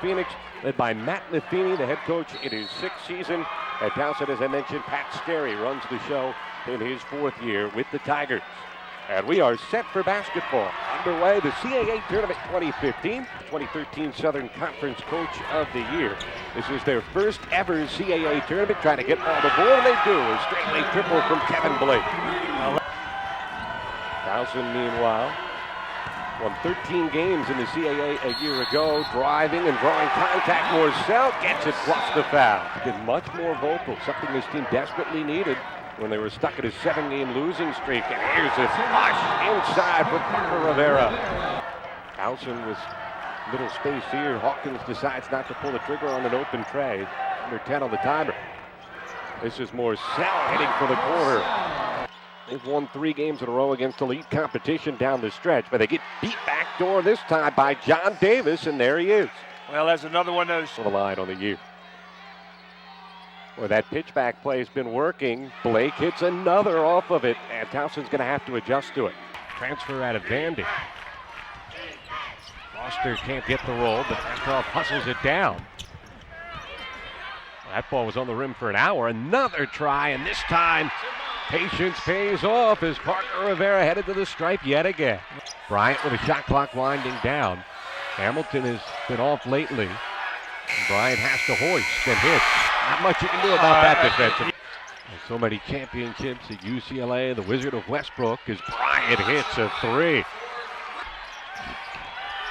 Phoenix, led by Matt Matheny, the head coach in his 6th season. At Towson, as I mentioned, Pat Scarry runs the show in his 4th year with the Tigers. And we are set for basketball. Underway, the CAA Tournament 2015, 2013 Southern Conference Coach of the Year. This is their first ever CAA tournament, trying to get all the ball, and they do. A straight leg triple from Kevin Blake. Towson, meanwhile, won 13 games in the CAA a year ago, driving and drawing contact. Morcell gets it plus the foul. Been much more vocal, something this team desperately needed when they were stuck at a 7-game losing streak. And here's a flush inside for Parker Rivera. Towson with little space here. Hawkins decides not to pull the trigger on an open tray. Under 10 on the timer. This is Morcell hitting for the corner. They've won 3 games in a row against elite competition down the stretch, but they get beat backdoor this time by John Davis, and there he is. Well, that's another one of those. For the line on the year. Well, that pitchback play has been working. Blake hits another off of it, and Towson's going to have to adjust to it. Transfer out of Vandy. Foster can't get the roll, but Petrov hustles it down. That ball was on the rim for an hour. Another try, and this time patience pays off as Parker Rivera headed to the stripe yet again. Bryant with a shot clock winding down. Hamilton has been off lately. Bryant has to hoist and hit. Not much you can do about that defensively. So many championships at UCLA, the Wizard of Westbrook, as Bryant hits a 3.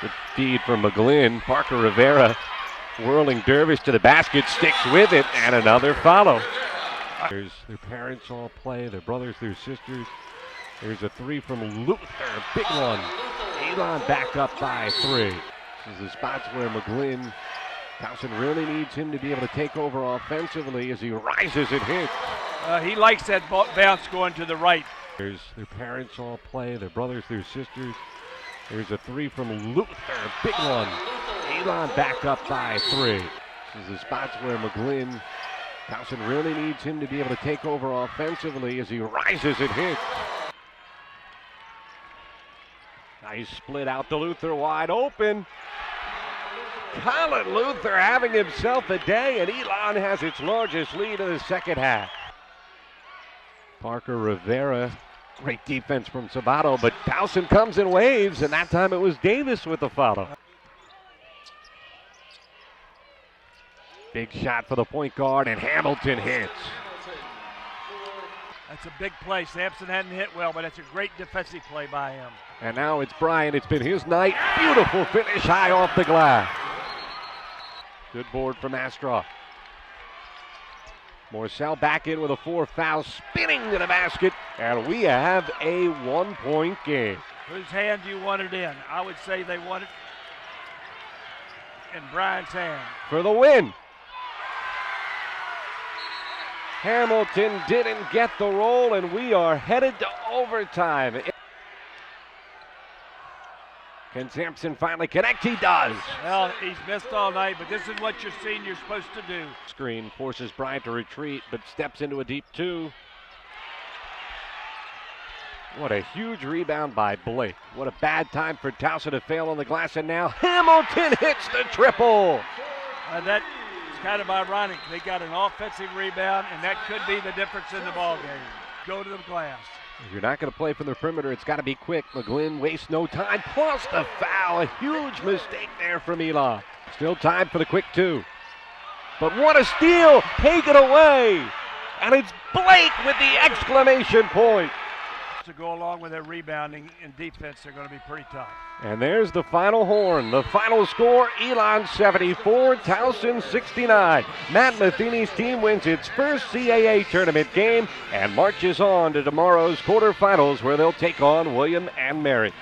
Good feed from McGlynn. Parker Rivera whirling dervish to the basket, sticks with it, and another follow. Their parents all play, their brothers, their sisters. There's a 3 from Luther, a big one. Elon back up by 3. This is the spots where McGlynn, Towson really needs him to be able to take over offensively as he rises and hits. He likes that bounce going to the right. Their parents all play, their brothers, their sisters. There's a 3 from Luther, a big one. Elon back up by 3. This is the spots where McGlynn, Towson really needs him to be able to take over offensively as he rises and hits. Nice split out to Luther, wide open. Colin Luther having himself a day, and Elon has its largest lead of the second half. Parker Rivera, great defense from Sabato, but Towson comes in waves, and that time it was Davis with the follow. Big shot for the point guard, and Hamilton hits. That's a big play. Sampson hadn't hit well, but it's a great defensive play by him. And now it's Bryant. It's been his night. Beautiful finish high off the glass. Good board from Astroff. Morcell back in with a 4 foul, spinning to the basket, and we have a 1-point game. Whose hand do you want it in? I would say they want it in Bryant's hand. For the win. Hamilton didn't get the roll, and we are headed to overtime. Can Sampson finally connect? He does. Well, he's missed all night, but this is what your senior's supposed to do. Screen forces Bryant to retreat, but steps into a deep 2. What a huge rebound by Blake. What a bad time for Towson to fail on the glass, and now Hamilton hits the triple. That is kind of ironic. They got an offensive rebound, and that could be the difference in the ball game. Go to the glass. If you're not going to play from the perimeter, it's got to be quick. McGlynn wastes no time, plus the foul. A huge mistake there from Elon. Still time for the quick 2. But what a steal! Take it away! And it's Blake with the exclamation point. To go along with their rebounding and defense, they're going to be pretty tough. And there's the final horn. The final score, Elon 74, Towson 69. Matt Matheny's team wins its first CAA tournament game and marches on to tomorrow's quarterfinals, where they'll take on William and Mary.